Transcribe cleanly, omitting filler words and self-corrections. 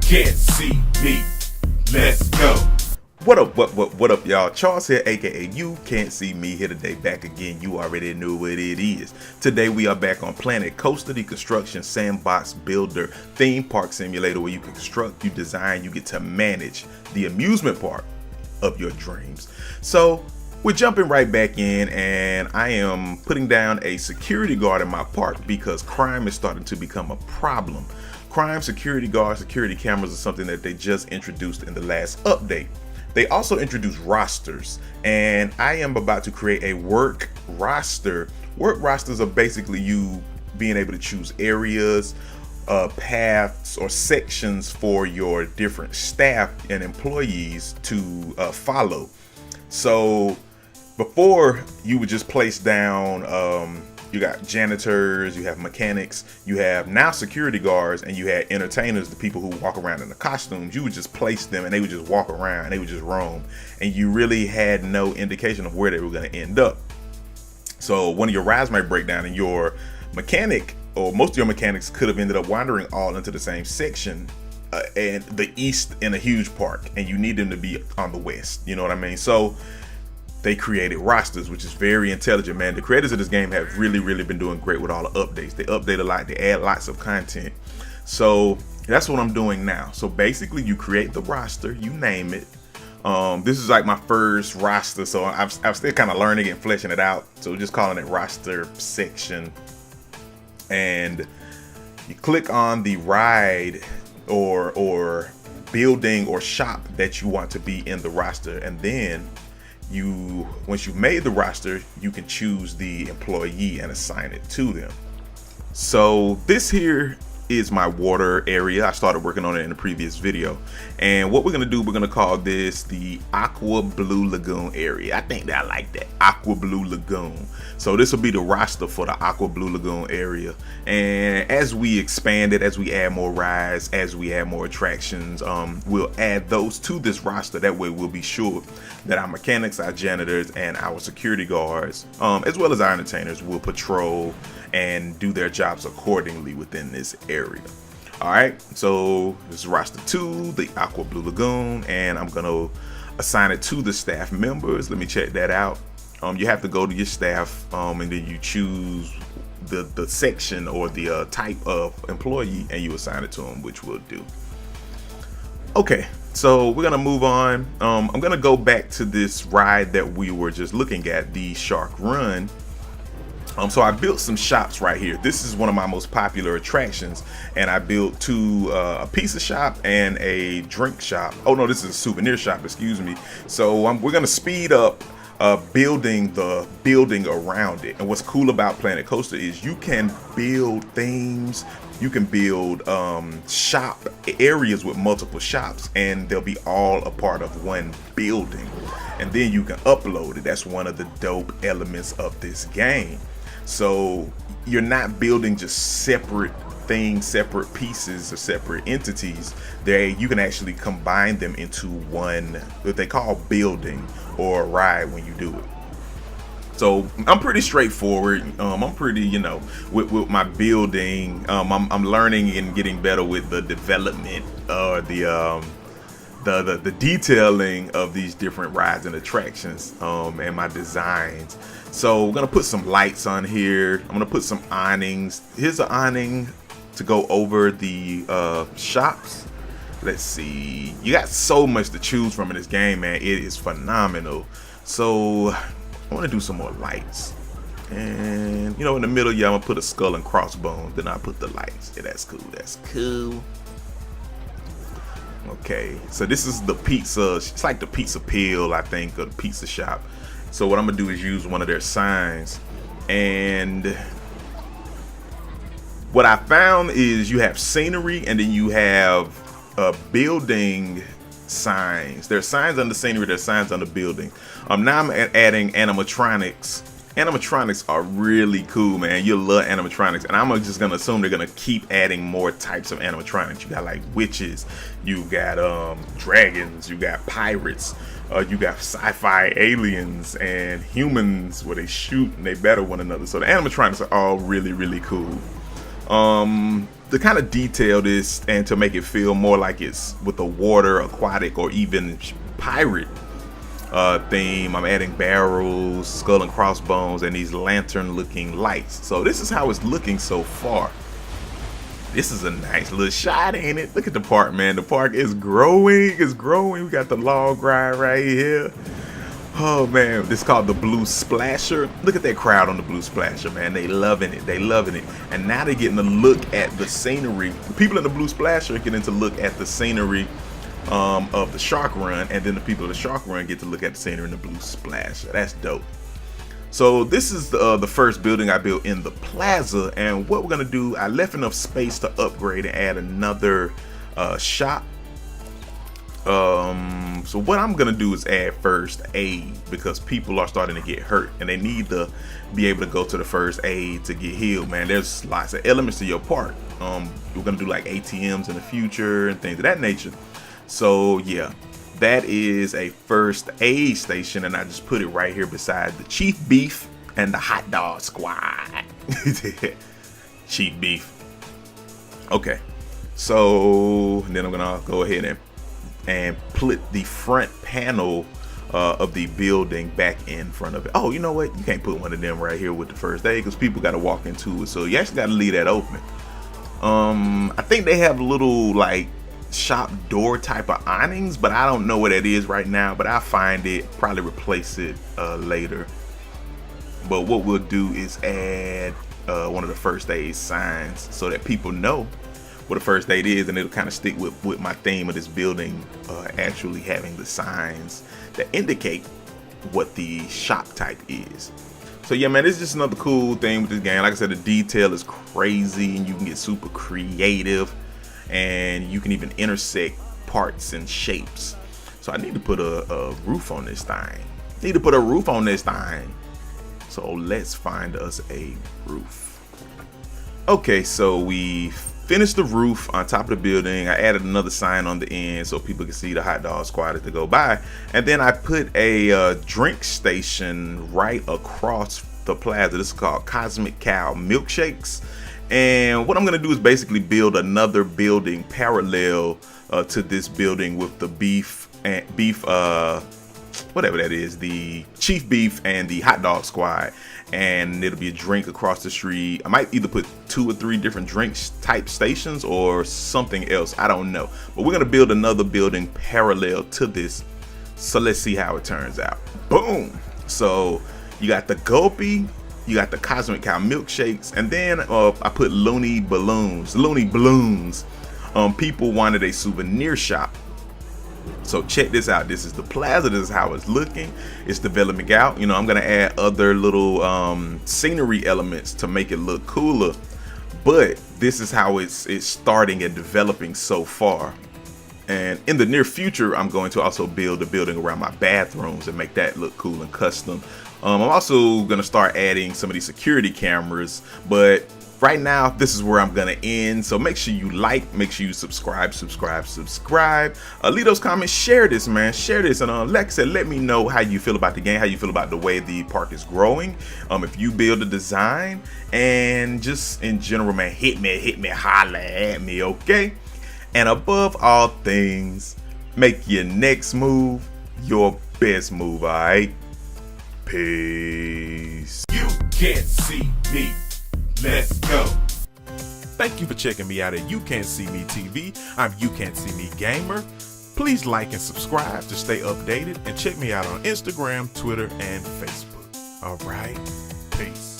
can't see me. Let's go. What up, y'all? Charles here, aka You Can't See Me, here today, back again. You already knew what it is. Today we are back on Planet Coaster, the construction sandbox builder theme park simulator where you construct, you design, you get to manage the amusement park of your dreams. So we're jumping right back in, and I am putting down a security guard in my park because crime is starting to become a problem. Crime, security guards, security cameras are something that they just introduced in the last update. They also introduced rosters, and I am about to create a work roster. Work rosters are basically you being able to choose areas, paths, or sections for your different staff and employees to follow. So before, you would just place down, you got janitors, you have mechanics, you have now security guards, and you had entertainers, the people who walk around in the costumes. You would just place them and they would just walk around, they would just roam, and you really had no indication of where they were going to end up. So one of your rides might break down, and your mechanic, or most of your mechanics, could have ended up wandering all into the same section, and the east in a huge park, and you need them to be on the west. You know what I mean? So they created rosters, which is very intelligent, man. The creators of this game have really been doing great with all the updates. They update a lot, they add lots of content. So that's what I'm doing now. So basically, you create the roster, you name it. This is like my first roster, so I'm still kind of learning and fleshing it out. So just calling it roster section. And you click on the ride or building or shop that you want to be in the roster, and then once you've made the roster, you can choose the employee and assign it to them. So this here is my water area. I started working on it in the previous video, and what we're gonna do, we're gonna call this the Aqua Blue Lagoon area. I think that I like that, Aqua Blue Lagoon. So this will be the roster for the Aqua Blue Lagoon area, and as we expand it, as we add more rides, as we add more attractions, we'll add those to this roster. That way we'll be sure that our mechanics, our janitors, and our security guards, as well as our entertainers, will patrol and do their jobs accordingly within this area. All right, so this is roster 2, the Aqua Blue Lagoon, and I'm gonna assign it to the staff members. Let me check that out. You have to go to your staff, and then you choose the section or the type of employee, and you assign it to them, which we'll do. Okay, so we're gonna move on. I'm gonna go back to this ride that we were just looking at, the Shark Run. So I built some shops right here. This is one of my most popular attractions, and I built a pizza shop and a drink shop. Oh no, this is a souvenir shop, excuse me. So we're gonna speed up building the building around it. And what's cool about Planet Coaster is you can build themes, you can build shop areas with multiple shops, and they'll be all a part of one building, and then you can upload it. That's one of the dope elements of this game. So you're not building just separate things, separate pieces, or separate entities. You can actually combine them into one, what they call building or a ride when you do it. So I'm pretty straightforward. I'm pretty, with my building. I'm learning and getting better with the development, the detailing of these different rides and attractions, and my designs. So we're gonna put some lights on here. I'm gonna put some awnings. Here's an awning to go over the shops. Let's see. You got so much to choose from in this game, man. It is phenomenal. So I want to do some more lights, and in the middle, I'm gonna put a skull and crossbones. Then I put the lights. Yeah, that's cool. That's cool. Okay, so this is the pizza. It's like the pizza peel, I think, or the pizza shop. So what I'm gonna do is use one of their signs, and what I found is you have scenery, and then you have building signs. There's signs on the scenery, there's signs on the building. Now I'm adding animatronics. Animatronics are really cool, man. You'll love animatronics, and I'm just gonna assume they're gonna keep adding more types of animatronics. You got like witches, you got dragons, you got pirates, you got sci-fi aliens and humans where they shoot and they battle one another. So the animatronics are all really cool. to kind of detail this and to make it feel more like it's with a water, aquatic, or even pirate theme, I'm adding barrels, skull and crossbones, and these lantern looking lights. So this is how it's looking so far. This is a nice little shot, ain't it? Look at the park, man. The park is growing. It's growing. We got the log ride right here. Oh man, this is called the Blue Splasher. Look at that crowd on the Blue Splasher, man. They loving it. They loving it. And now they're getting to look at the scenery. The people in the Blue Splasher are getting to look at the scenery of the Shark Run, and then the people of the Shark Run get to look at the scenery in the Blue Splasher. That's dope. So this is the first building I built in the Plaza, and what we're gonna do, I left enough space to upgrade and add another shop. So what I'm gonna do is add first aid, because people are starting to get hurt and they need to be able to go to the first aid to get healed, man. There's lots of elements to your park. We're gonna do like ATMs in the future and things of that nature. So yeah, that is a first aid station, and I just put it right here beside the Chief Beef and the Hot Dog Squad. Chief Beef. Okay, so then I'm gonna go ahead and put the front panel of the building back in front of it. Oh, you know what? You can't put one of them right here with the first aid because people got to walk into it. So you actually got to leave that open. I think they have little like shop door type of awnings, but I don't know what that is right now, but I'll find it, probably replace it later. But what we'll do is add one of the first aid signs so that people know what a first aid is, and it'll kind of stick with my theme of this building, actually having the signs that indicate what the shop type is. So yeah, man, this is just another cool thing with this game. Like I said, the detail is crazy, and you can get super creative, and you can even intersect parts and shapes. So I need to put a roof on this thing. So let's find us a roof. Okay, so we finished the roof on top of the building. I added another sign on the end so people can see the Hot Dog Squad as they go by. And then I put a drink station right across the plaza. This is called Cosmic Cow Milkshakes. And what I'm gonna do is basically build another building parallel to this building with the whatever that is, the Chief Beef and the Hot Dog Squad. And it'll be a drink across the street. I might either put 2 or 3 different drinks type stations or something else, I don't know. But we're gonna build another building parallel to this. So let's see how it turns out. Boom. So you got the Gulpy, you got the Cosmic Cow Milkshakes, and then I put Looney Balloons. People wanted a souvenir shop. So check this out. This is the Plaza. This is how it's looking. It's developing out. You know, I'm gonna add other little scenery elements to make it look cooler. But this is how it's starting and developing so far. And in the near future, I'm going to also build a building around my bathrooms and make that look cool and custom. I'm also gonna start adding some of these security cameras, but right now this is where I'm gonna end. So make sure you like, make sure you subscribe. Leave those comments, share this, man, share this. And like I said, let me know how you feel about the game, how you feel about the way the park is growing. If you build a design, and just in general, man, hit me, holla at me, okay? And above all things, make your next move your best move, all right? Peace. You can't see me. Let's go. Thank you for checking me out at You Can't See Me TV. I'm You Can't See Me Gamer. Please like and subscribe to stay updated, and check me out on Instagram, Twitter, and Facebook. All right, peace.